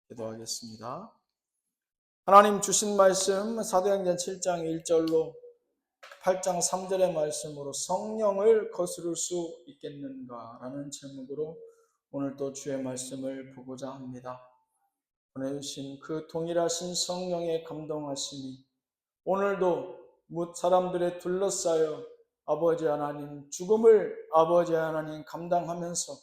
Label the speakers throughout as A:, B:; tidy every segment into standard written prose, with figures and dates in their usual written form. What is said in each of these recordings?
A: 기도하겠습니다. 하나님 주신 말씀 사도행전 7장 1절로 8장 3절의 말씀으로 성령을 거스를 수 있겠는가라는 제목으로 오늘도 주의 말씀을 보고자 합니다. 보내주신 그 동일하신 성령의 감동하심이 오늘도 뭇 사람들에 둘러싸여 아버지 하나님 죽음을 아버지 하나님 감당하면서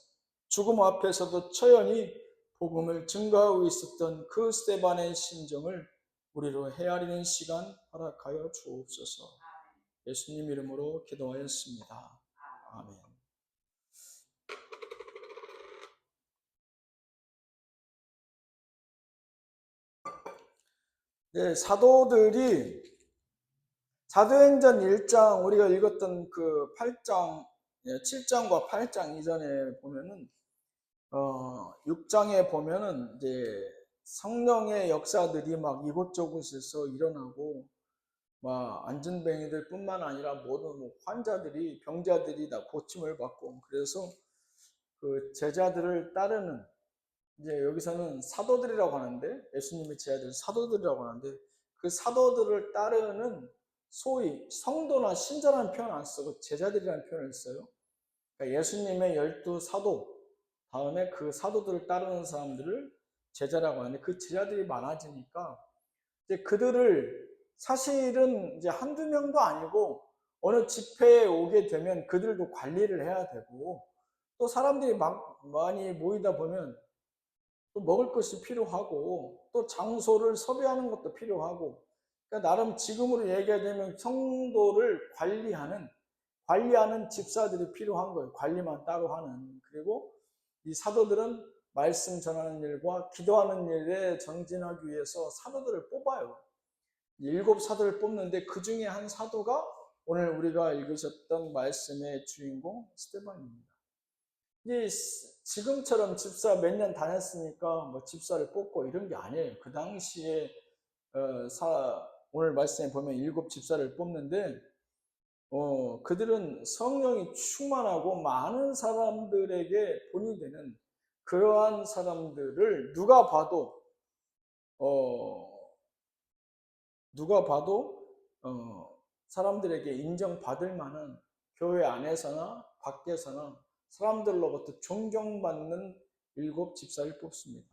A: 죽음 앞에서도 처연히 복음을 증거하고 있었던 그 스데반의 심정을 우리로 헤아리는 시간 허락하여 주옵소서. 예수님 이름으로 기도하였습니다. 아멘. 네, 사도행전 1장 우리가 읽었던 그 8장, 7장과 8장 이전에 보면은 6장에 보면은 이제 성령의 역사들이 막 이곳저곳에서 일어나고 막 안전뱅이들 뿐만 아니라 모든 환자들이 병자들이 다 고침을 받고 그래서 그 제자들을 따르는 이제 여기서는 사도들이라고 하는데 예수님의 제자들 사도들이라고 하는데 그 사도들을 따르는 소위 성도나 신자라는 표현 안 쓰고 제자들이라는 표현을 써요. 그러니까 예수님의 12사도 다음에 그 사도들을 따르는 사람들을 제자라고 하는데 그 제자들이 많아지니까 이제 그들을 사실은 이제 한두 명도 아니고 어느 집회에 오게 되면 그들도 관리를 해야 되고 또 사람들이 많이 모이다 보면 또 먹을 것이 필요하고 또 장소를 섭외하는 것도 필요하고 그러니까 나름 지금으로 얘기하자면 성도를 관리하는 집사들이 필요한 거예요. 관리만 따로 하는. 그리고 이 사도들은 말씀 전하는 일과 기도하는 일에 정진하기 위해서 사도들을 뽑아요. 7사도를 뽑는데 그 중에 한 사도가 오늘 우리가 읽으셨던 말씀의 주인공 스데반입니다. 지금처럼 집사 몇 년 다녔으니까 뭐 집사를 뽑고 이런 게 아니에요. 그 당시에 오늘 말씀에 보면 7집사를 뽑는데 그들은 성령이 충만하고 많은 사람들에게 본이 되는 그러한 사람들을 누가 봐도 사람들에게 인정받을 만한 교회 안에서나 밖에서나 사람들로부터 존경받는 7집사를 뽑습니다.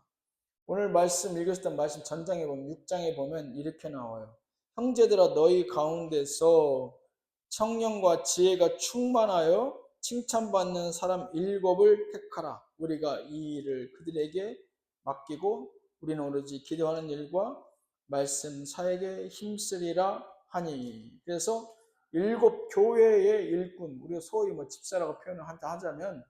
A: 오늘 말씀 읽으셨던 말씀 전장에 보면 6장에 보면 이렇게 나와요. 형제들아 너희 가운데서 청령과 지혜가 충만하여 칭찬받는 사람 7을 택하라. 우리가 이 일을 그들에게 맡기고 우리는 오로지 기도하는 일과 말씀 사역에 힘쓰리라 하니. 그래서 7교회의 일꾼, 우리가 소위 집사라고 표현을 하자면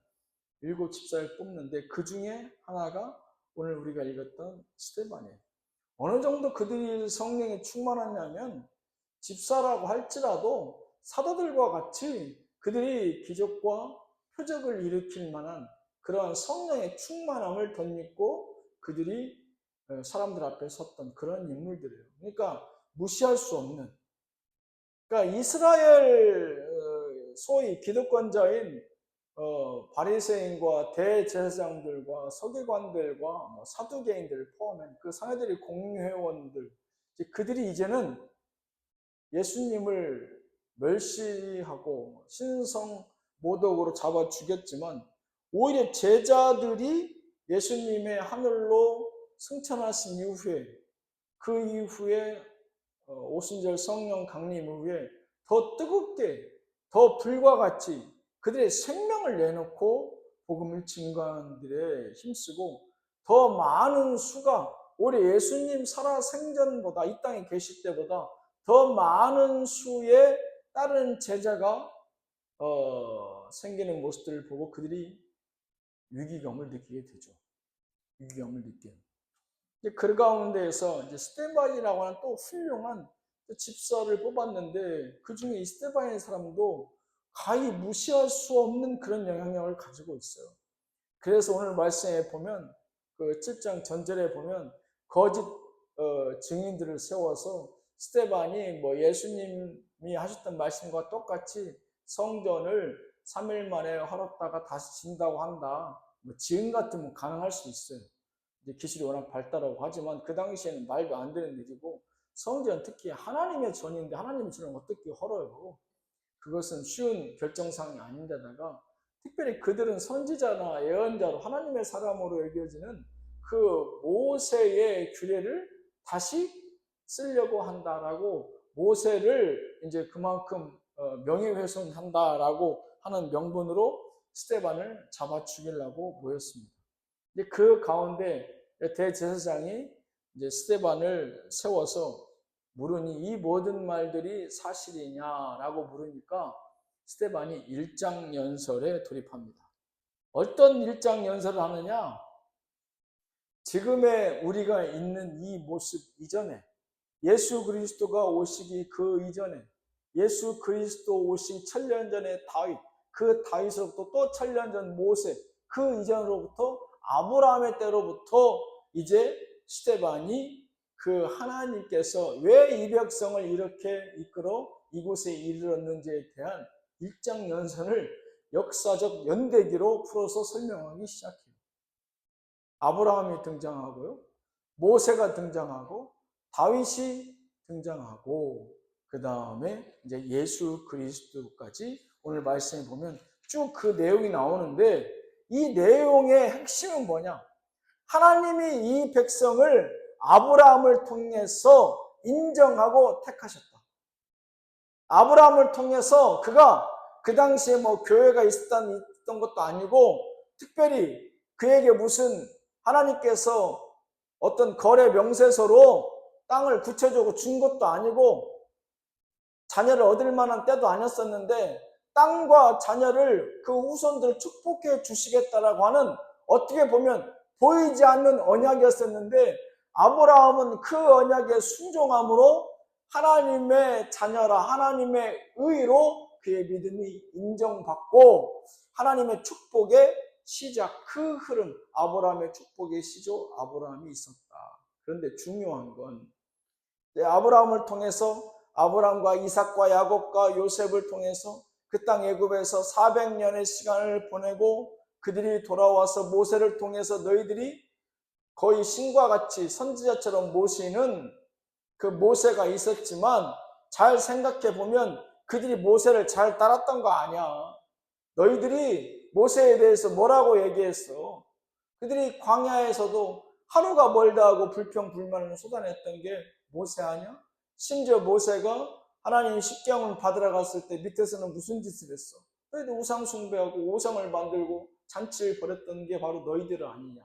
A: 7집사를 뽑는데 그 중에 하나가 오늘 우리가 읽었던 스데반이에요. 어느 정도 그들이 성령에 충만하냐면 집사라고 할지라도 사도들과 같이 그들이 기적과 표적을 일으킬 만한 그러한 성령의 충만함을 덧입고 그들이 사람들 앞에 섰던 그런 인물들이에요. 그러니까 무시할 수 없는, 그러니까 이스라엘 소위 기득권자인 바리새인과 대제사장들과 서기관들과 사두개인들을 포함한 그 사내들의 공회원들, 그들이 이제는 예수님을 멸시하고 신성 모독으로 잡아 죽였지만 오히려 제자들이 예수님의 하늘로 승천하신 이후에 그 이후에 오순절 성령 강림 이후에 더 뜨겁게 더 불과 같이 그들의 생명을 내놓고 복음을 증거하는 데에 힘쓰고 더 많은 수가 오히려 예수님 살아생전보다 이 땅에 계실 때보다 더 많은 수의 다른 제자가 생기는 모습들을 보고 그들이 위기감을 느끼게 되죠. 위기감을 느끼는. 그 가운데에서 이제 스데반이라고 하는 또 훌륭한 집사를 뽑았는데 그 중에 이 스데반의 사람도 가히 무시할 수 없는 그런 영향력을 가지고 있어요. 그래서 오늘 말씀에 보면 그 7장 전절에 보면 거짓 증인들을 세워서 스데반이 예수님이 하셨던 말씀과 똑같이 성전을 3일 만에 헐었다가 다시 진다고 한다. 지금 같으면 가능할 수 있어요. 이제 기술이 워낙 발달하고 하지만 그 당시에는 말도 안 되는 일이고 성전 특히 하나님의 전인데 하나님의 전을 어떻게 헐어요? 그것은 쉬운 결정사항이 아닌데다가 특별히 그들은 선지자나 예언자로 하나님의 사람으로 여겨지는 그 모세의 규례를 다시 쓰려고 한다라고 모세를 이제 그만큼 명예훼손한다라고 하는 명분으로 스데반을 잡아 죽이려고 모였습니다. 이제 그 가운데 대제사장이 이제 스데반을 세워서 물으니 이 모든 말들이 사실이냐라고 물으니까 스데반이 일장연설에 돌입합니다. 어떤 일장연설을 하느냐? 지금의 우리가 있는 이 모습 이전에 예수 그리스도가 오시기 그 이전에 예수 그리스도 오시기 1000년 전에 다윗, 그 다윗으로부터 또 1000년 전 모세, 그 이전으로부터 아브라함의 때로부터 이제 스데반이 그 하나님께서 왜 이 백성을 이렇게 이끌어 이곳에 이르렀는지에 대한 일장연설을 역사적 연대기로 풀어서 설명하기 시작해요. 아브라함이 등장하고요. 모세가 등장하고 다윗이 등장하고 그 다음에 이제 예수 그리스도까지 오늘 말씀에 보면 쭉 그 내용이 나오는데 이 내용의 핵심은 뭐냐? 하나님이 이 백성을 아브라함을 통해서 인정하고 택하셨다. 아브라함을 통해서 그가 그 당시에 뭐 교회가 있었던 것도 아니고 특별히 그에게 무슨 하나님께서 어떤 거래 명세서로 땅을 구체적으로 준 것도 아니고 자녀를 얻을 만한 때도 아니었었는데 땅과 자녀를 그 후손들을 축복해 주시겠다라고 하는 어떻게 보면 보이지 않는 언약이었었는데 아브라함은 그 언약에 순종함으로 하나님의 자녀라 하나님의 의로 그의 믿음이 인정받고 하나님의 축복의 시작 그 흐름 아브라함의 축복의 시조 아브라함이 있었다. 그런데 중요한 건 아브라함을 통해서 아브라함과 이삭과 야곱과 요셉을 통해서 그 땅 애굽에서 400년의 시간을 보내고 그들이 돌아와서 모세를 통해서 너희들이 거의 신과 같이 선지자처럼 모시는 그 모세가 있었지만 잘 생각해 보면 그들이 모세를 잘 따랐던 거 아니야. 너희들이 모세에 대해서 뭐라고 얘기했어? 그들이 광야에서도 하루가 멀다 하고 불평불만을 쏟아냈던 게 모세 아니야? 심지어 모세가 하나님 십계명을 받으러 갔을 때 밑에서는 무슨 짓을 했어? 너희들 우상 숭배하고 우상을 만들고 잔치를 벌였던 게 바로 너희들 아니냐?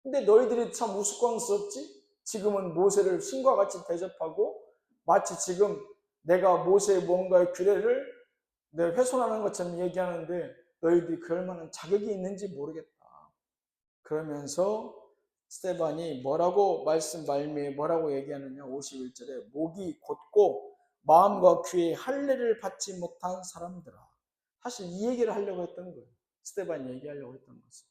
A: 근데 너희들이 참 우스꽝스럽지? 지금은 모세를 신과 같이 대접하고 마치 지금 내가 모세의 뭔가의 규례를 훼손하는 것처럼 얘기하는데 너희들이 그럴 만한 자격이 있는지 모르겠다. 그러면서 스데반이 뭐라고 말씀 말미에 뭐라고 얘기하느냐 51절에 목이 곧고 마음과 귀에 할례를 받지 못한 사람들아. 사실 이 얘기를 하려고 했던 거예요. 스데반이 얘기하려고 했던 것은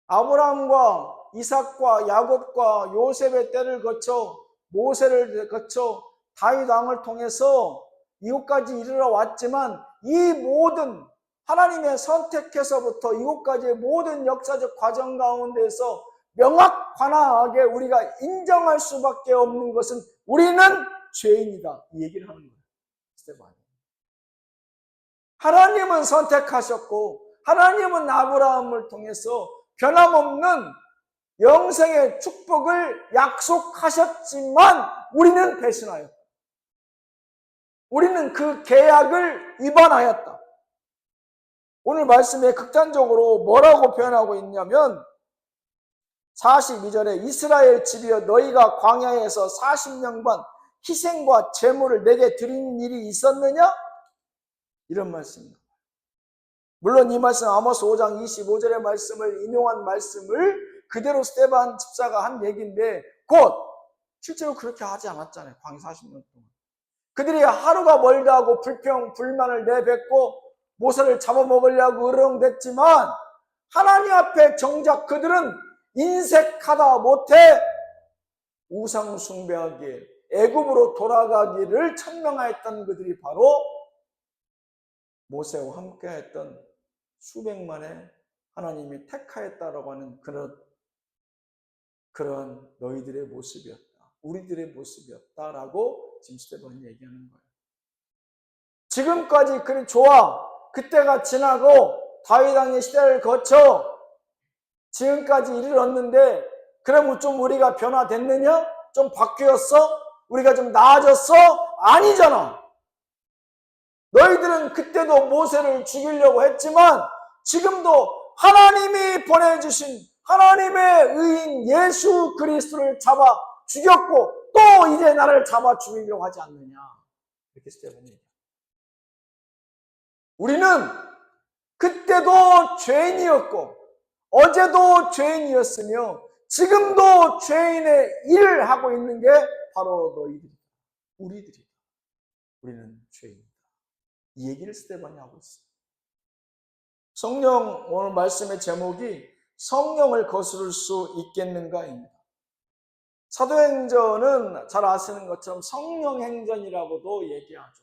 A: 아브라함과 이삭과 야곱과 요셉의 때를 거쳐 모세를 거쳐 다윗 왕을 통해서 이곳까지 이르러 왔지만 이 모든 하나님의 선택해서부터 이곳까지의 모든 역사적 과정 가운데서 명확하게 우리가 인정할 수밖에 없는 것은 우리는 죄인이다. 이 얘기를 하는 거예요. 스데반이. 하나님은 선택하셨고 하나님은 아브라함을 통해서 변함없는 영생의 축복을 약속하셨지만 우리는 배신하였다. 우리는 그 계약을 위반하였다. 오늘 말씀에 극단적으로 뭐라고 표현하고 있냐면 42절에 이스라엘 집이여 너희가 광야에서 40년간 희생과 제물을 내게 드린 일이 있었느냐? 이런 말씀입니다. 물론 이 말씀 아모스 5장 25절의 말씀을 인용한 말씀을 그대로 스데반 집사가 한 얘기인데 곧 실제로 그렇게 하지 않았잖아요. 광야 40년 동안. 그들이 하루가 멀다 하고 불평, 불만을 내뱉고 모세를 잡아먹으려고 으르렁댔지만 하나님 앞에 정작 그들은 인색하다 못해 우상 숭배하기에 애굽으로 돌아가기를 천명하였던 그들이 바로 모세와 함께했던 수백만의 하나님이 택하였다라고 하는 그런 그런 너희들의 모습이었다. 우리들의 모습이었다라고 지금 스데반이 얘기하는 거예요. 지금까지 그래 좋아. 그때가 지나고 다윗 왕의 시대를 거쳐 지금까지 이르렀는데 그러면 좀 우리가 변화됐느냐? 좀 바뀌었어? 우리가 좀 나아졌어? 아니잖아. 너희들은 그때도 모세를 죽이려고 했지만 지금도 하나님이 보내주신 하나님의 의인 예수 그리스도를 잡아 죽였고 또 이제 나를 잡아 죽이려고 하지 않느냐. 이렇게 스데반이 얘기합니다. 우리는 그때도 죄인이었고 어제도 죄인이었으며 지금도 죄인의 일을 하고 있는 게 바로 너희들이다. 우리들이다. 우리는 죄인이다. 이 얘기를 스데반이 하고 있어요. 성령, 오늘 말씀의 제목이 성령을 거스를 수 있겠는가입니다. 사도행전은 잘 아시는 것처럼 성령행전이라고도 얘기하죠.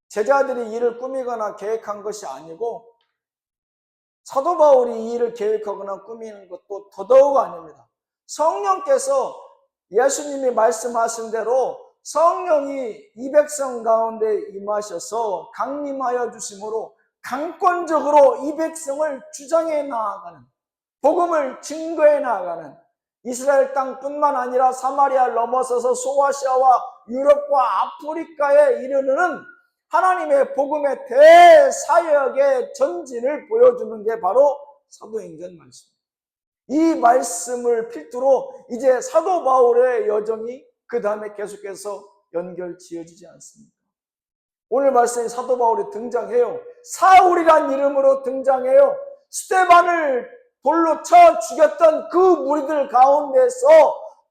A: 제자들이 일을 꾸미거나 계획한 것이 아니고 사도 바울이 이 일을 계획하거나 꾸미는 것도 더더욱 아닙니다. 성령께서 예수님이 말씀하신 대로 성령이 이 백성 가운데 임하셔서 강림하여 주심으로 강권적으로 이 백성을 주장해 나아가는, 복음을 증거해 나아가는, 이스라엘 땅뿐만 아니라 사마리아를 넘어서서 소아시아와 유럽과 아프리카에 이르는 하나님의 복음의 대사역의 전진을 보여주는 게 바로 사도행전 말씀입니다. 이 말씀을 필두로 이제 사도 바울의 여정이 그 다음에 계속해서 연결 지어지지 않습니까? 오늘 말씀에 사도 바울이 등장해요. 사울이란 이름으로 등장해요. 스데반을 돌로 쳐 죽였던 그 무리들 가운데서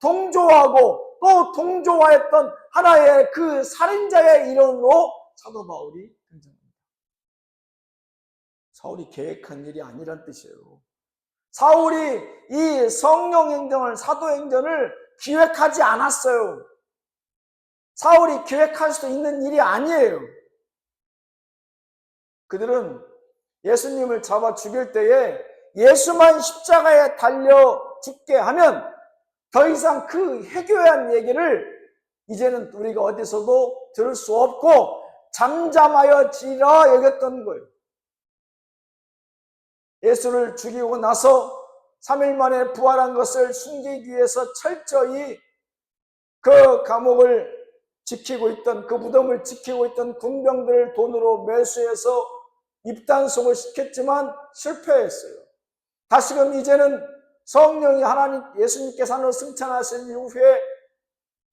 A: 동조하고 또 동조하였던 하나의 그 살인자의 이름으로 사도 바울이 등장합니다. 사울이 계획한 일이 아니란 뜻이에요. 사울이 이 성령행전을, 사도행전을 기획하지 않았어요. 사울이 기획할 수도 있는 일이 아니에요. 그들은 예수님을 잡아 죽일 때에 예수만 십자가에 달려 죽게 하면 더 이상 그 해교한 얘기를 이제는 우리가 어디서도 들을 수 없고 잠잠하여 지라 여겼던 거예요. 예수를 죽이고 나서 3일 만에 부활한 것을 숨기기 위해서 철저히 그 감옥을 지키고 있던, 그 무덤을 지키고 있던 군병들을 돈으로 매수해서 입단속을 시켰지만 실패했어요. 다시금 이제는 성령이 하나님, 예수님께서 하늘로 승천하신 이후에,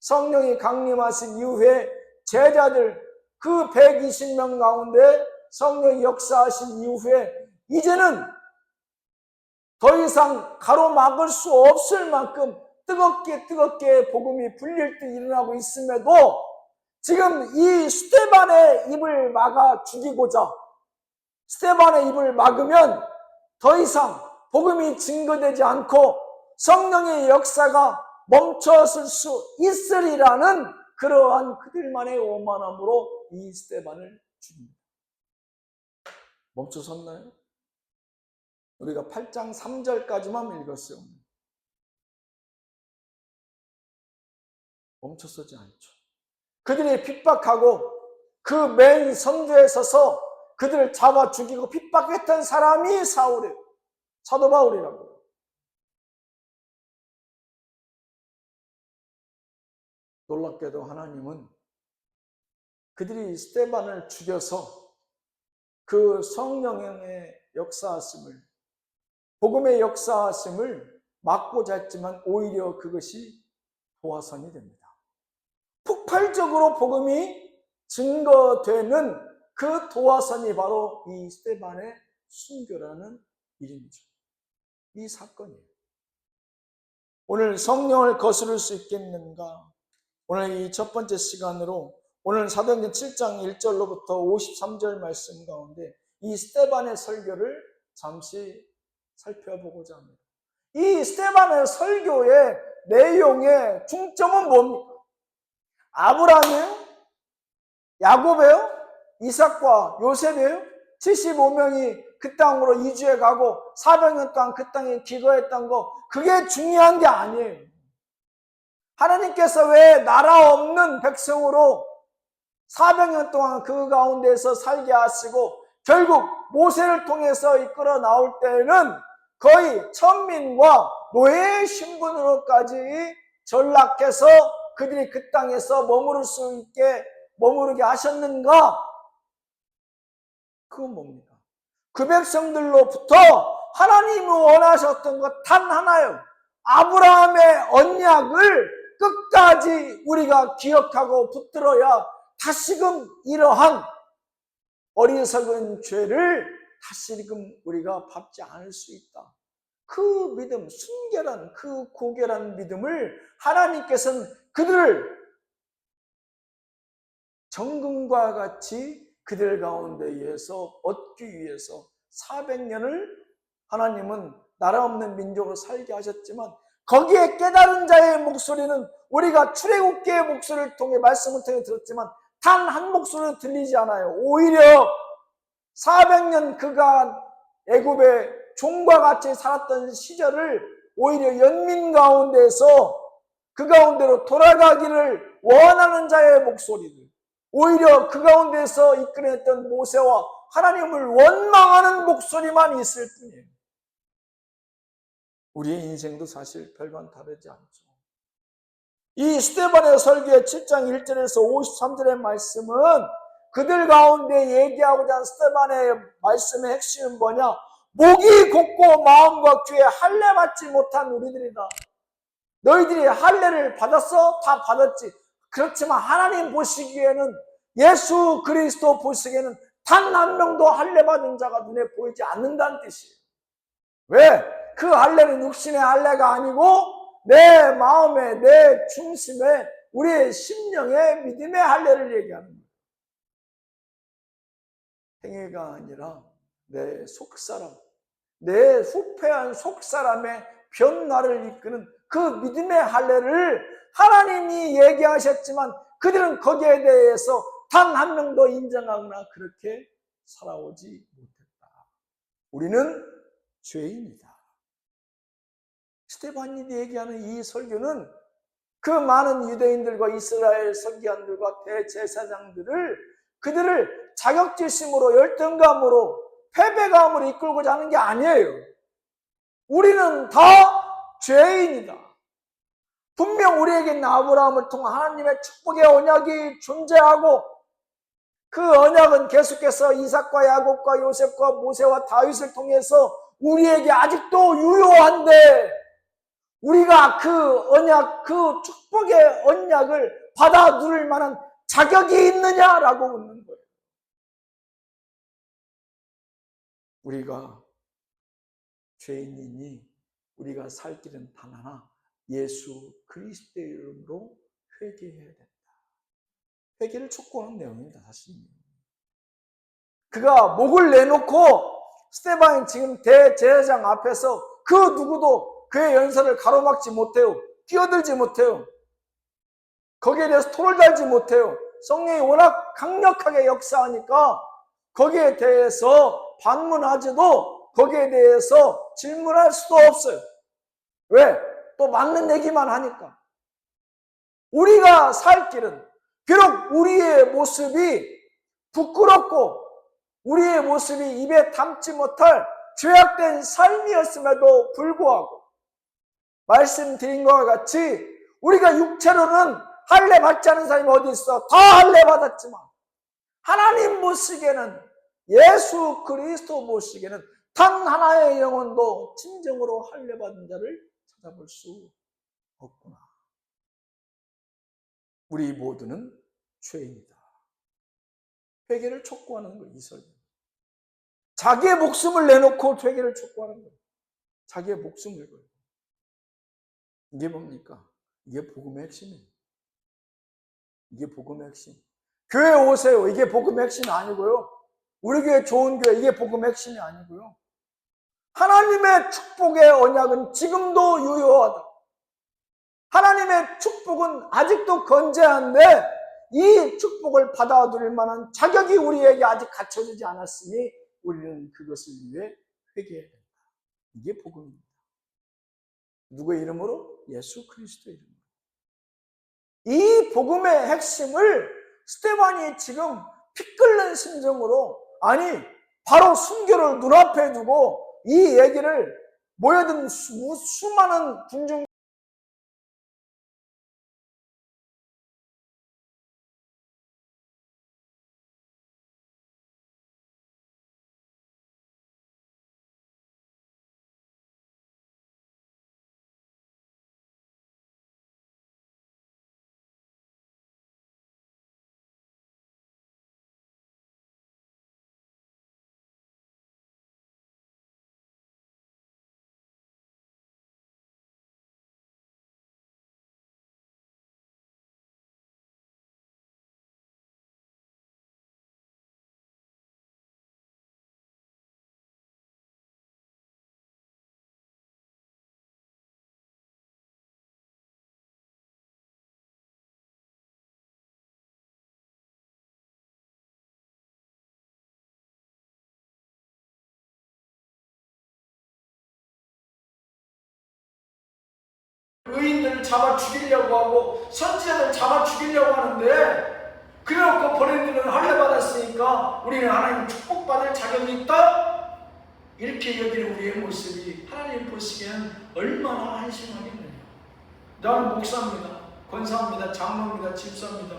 A: 성령이 강림하신 이후에 제자들 그 120명 가운데 성령이 역사하신 이후에 이제는 더 이상 가로막을 수 없을 만큼 뜨겁게 복음이 불릴 듯 일어나고 있음에도 지금 이 스데반의 입을 막아 죽이고자, 스데반의 입을 막으면 더 이상 복음이 증거되지 않고 성령의 역사가 멈췄을 수 있으리라는 그러한 그들만의 오만함으로 이 스데반을 죽입니다. 멈춰섰나요? 우리가 8장 3절까지만 읽었어요. 멈춰서지 않죠. 그들이 핍박하고 그 맨 선두에 서서 그들을 잡아 죽이고 핍박했던 사람이 사울이에요. 사도 바울이라고요. 놀랍게도 하나님은 그들이 스데반을 죽여서 그 성령의 역사하심을, 복음의 역사하심을 막고자 했지만 오히려 그것이 도화선이 됩니다. 폭발적으로 복음이 증거되는 그 도화선이 바로 이 스데반의 순교라는 일입니다. 이 사건이에요. 오늘 성령을 거스를 수 있겠는가? 오늘 이 첫 번째 시간으로 오늘 사도행전 7장 1절로부터 53절 말씀 가운데 이 스데반의 설교를 잠시 살펴보고자 합니다. 이 스데반의 설교의 내용의 중점은 뭡니까? 아브라함이에요? 야곱이에요? 이삭과 요셉이에요? 75명이 그 땅으로 이주해 가고 400년 동안 그 땅에 기거했던 거, 그게 중요한 게 아니에요. 하나님께서 왜 나라 없는 백성으로 400년 동안 그 가운데서 살게 하시고 결국 모세를 통해서 이끌어 나올 때는 거의 천민과 노예의 신분으로까지 전락해서 그들이 그 땅에서 머무르게 하셨는가? 그건 뭡니까? 그 백성들로부터 하나님이 원하셨던 것 단 하나요. 아브라함의 언약을 끝까지 우리가 기억하고 붙들어야 다시금 이러한 어리석은 죄를 다시금 우리가 밟지 않을 수 있다. 그 믿음, 순결한 그 고결한 믿음을 하나님께서는 그들을 정금과 같이 그들 가운데에서 얻기 위해서 400년을 하나님은 나라 없는 민족으로 살게 하셨지만 거기에 깨달은 자의 목소리는 우리가 출애굽기의 목소리를 통해 말씀을 통해 들었지만 단 한 목소리도 들리지 않아요. 오히려 400년 그간 애굽의 종과 같이 살았던 시절을 오히려 연민 가운데서 그 가운데로 돌아가기를 원하는 자의 목소리들, 오히려 그 가운데서 이끌어냈던 모세와 하나님을 원망하는 목소리만 있을 뿐이에요. 우리의 인생도 사실 별반 다르지 않죠. 이 스데반의 설교의 7장 1절에서 53절의 말씀은 그들 가운데 얘기하고자 한 스데반의 말씀의 핵심은 뭐냐? 목이 곧고 마음과 귀에 할례 받지 못한 우리들이다. 너희들이 할례를 받았어? 다 받았지. 그렇지만 하나님 보시기에는, 예수 그리스도 보시기에는 단 한 명도 할례 받은 자가 눈에 보이지 않는다는 뜻이에요. 왜? 그 할례는 육신의 할례가 아니고 내 마음에, 내 중심에, 우리의 심령의 믿음의 할례를 얘기하는 거예요. 행위가 아니라 내 속사람, 내 후패한 속사람의 변화를 이끄는 그 믿음의 할례를 하나님이 얘기하셨지만 그들은 거기에 대해서 단 한 명도 인정하거나 그렇게 살아오지 못했다. 우리는 죄인이다. 스데반이 얘기하는 이 설교는 그 많은 유대인들과 이스라엘 선지자들과 대제사장들을, 그들을 자격지심으로, 열등감으로, 패배감으로 이끌고자 하는 게 아니에요. 우리는 다 죄인이다. 분명 우리에게는 아브라함을 통한 하나님의 축복의 언약이 존재하고 그 언약은 계속해서 이삭과 야곱과 요셉과 모세와 다윗을 통해서 우리에게 아직도 유효한데 우리가 그 언약, 그 축복의 언약을 받아 누릴 만한 자격이 있느냐라고 묻는 거예요. 우리가 죄인이니 우리가 살 길은 단 하나, 예수 그리스도의 이름으로 회개해야 된다. 회개를 촉구하는 내용입니다, 사실. 그가 목을 내놓고 스데반이 지금 대제사장 앞에서 그 누구도 그의 연설을 가로막지 못해요. 끼어들지 못해요. 거기에 대해서 토를 달지 못해요. 성령이 워낙 강력하게 역사하니까 거기에 대해서 반문하지도 거기에 대해서 질문할 수도 없어요. 왜? 또 맞는 얘기만 하니까. 우리가 살 길은 비록 우리의 모습이 부끄럽고 우리의 모습이 입에 담지 못할 죄악된 삶이었음에도 불구하고 말씀드린 것과 같이 우리가 육체로는 할례 받지 않은 사람이 어디 있어? 다 할례 받았지만 하나님 보시기에는, 예수 그리스도 보시기에는 단 하나의 영혼도 진정으로 할례 받은 자를 찾아볼 수 없구나. 우리 모두는 죄인이다. 회개를 촉구하는 거예요, 이 설교. 자기의 목숨을 내놓고 회개를 촉구하는 거예요. 자기의 목숨을 걸고. 이게 뭡니까? 이게 복음의 핵심이에요. 이게 복음의 핵심. 교회 오세요. 이게 복음의 핵심이 아니고요. 우리 교회 좋은 교회, 이게 복음의 핵심이 아니고요. 하나님의 축복의 언약은 지금도 유효하다. 하나님의 축복은 아직도 건재한데 이 축복을 받아들일 만한 자격이 우리에게 아직 갖춰지지 않았으니 우리는 그것을 위해 회개해야 된다. 이게 복음입니다. 누구의 이름으로? 예수 그리스도의 이름으로. 이 복음의 핵심을 스데반이 지금 피 끓는 심정으로, 아니 바로 순교를 눈앞에 두고 이 얘기를 모여든 수많은 군중 의인들을 잡아 죽이려고 하고 선지자들 잡아 죽이려고 하는데, 그래놓고 본인들은 할례 받았으니까 우리는 하나님 축복받을 자격이 있다, 이렇게 여기는 우리의 모습이 하나님 보시기에는 얼마나 한심하겠느냐. 나는 목사입니다, 권사입니다, 장로입니다, 집사입니다.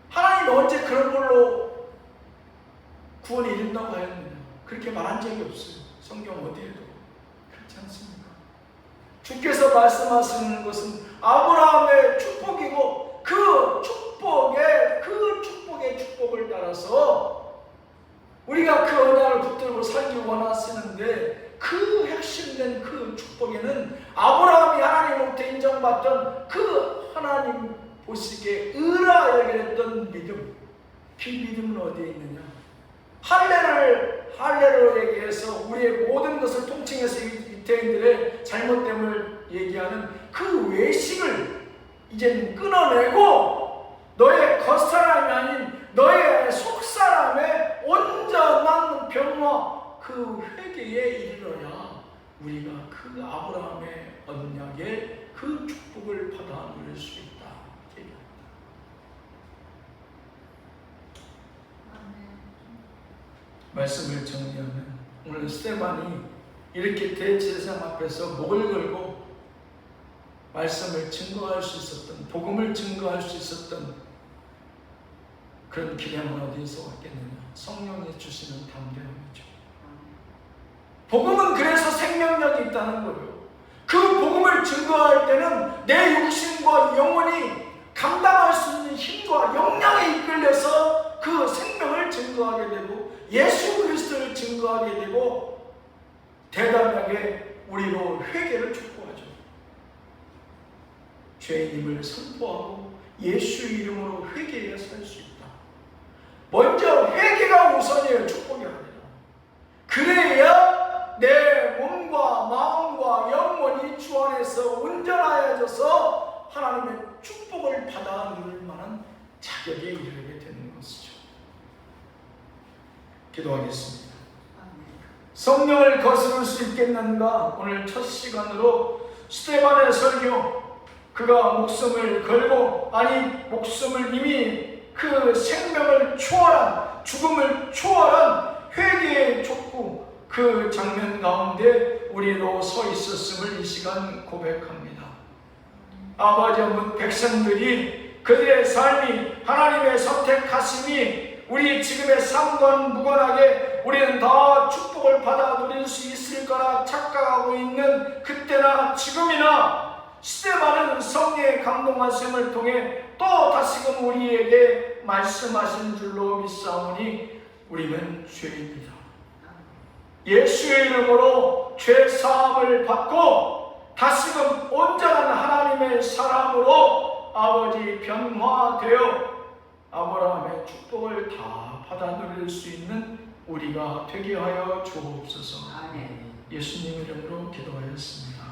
A: 하나님 언제 그런 걸로 구원이 이른다고 하였느냐. 그렇게 말한 적이 없어요. 성경 어디에도. 그렇지 않습니까? 주께서 말씀하시는 것은 아브라함의 축복이고, 그 축복의 축복을 따라서 우리가 그 언약을 붙들고 살기 원하시는데, 그 핵심된 그 축복에는 아브라함이 하나님으로부터 인정받던 그 하나님 보시기에 의라 여겼던 믿음, 그 믿음은 어디에 있느냐? 할례로 얘기해서 우리의 모든 것을 통칭해서 유대인들의 잘못됨을 얘기하는 그 외식을 이제는 끊어내고, 너의 겉사람이 아닌 너의 속사람의 온전한 변화, 그 회개에 이르러야 우리가 그 아브라함의 언약의 그 축복을 받아 누릴 수 있다. 말씀을 정리하면, 오늘 스데반이 이렇게 대제사장 앞에서 목을 걸고 말씀을 증거할 수 있었던, 복음을 증거할 수 있었던 그런 기량은 어디서 왔겠느냐? 성령이 주시는 담대함이죠. 복음은 그래서 생명력이 있다는 거예요. 그 복음을 증거할 때는 내 육신과 영혼이 감당할 수 있는 힘과 역량에 이끌려서 그 생명을 증거하게 되고, 예수 그리스도를 증거하게 되고, 대담하게 우리로 회개를 촉구하죠. 죄인임을 선포하고 예수 이름으로 회개해야 살 수 있다. 먼저 회개가 우선이에요. 축복이 아니라. 그래야 내 몸과 마음과 영혼이 주 안에서 온전하여져서 하나님의 축복을 받아 누릴 만한 자격에 이르게 되는 것이죠. 기도하겠습니다. 성령을 거스를 수 있겠는가? 오늘 첫 시간으로 스데반의 설교, 그가 목숨을 걸고, 아니 목숨을 이미 그 생명을 초월한, 죽음을 초월한 회개의 촉구, 그 장면 가운데 우리로 서 있었음을 이 시간 고백합니다. 아버지, 백성들이 그들의 삶이 하나님의 선택하심이 우리 지금의 삶과는 무관하게 우리는 다 축복을 받아 누릴 수 있을 거라 착각하고 있는 그때나 지금이나, 스데반은 성령의 감동하심을 통해 또 다시금 우리에게 말씀하신 줄로 믿사오니 우리는 죄입니다. 예수의 이름으로 죄 사함을 받고 다시금 온전한 하나님의 사람으로 아버지 변화되어 아브라함의 축복을 다 받아 누릴 수 있는 우리가 되게 하여 주옵소서. 예수님 이름으로 기도하였습니다.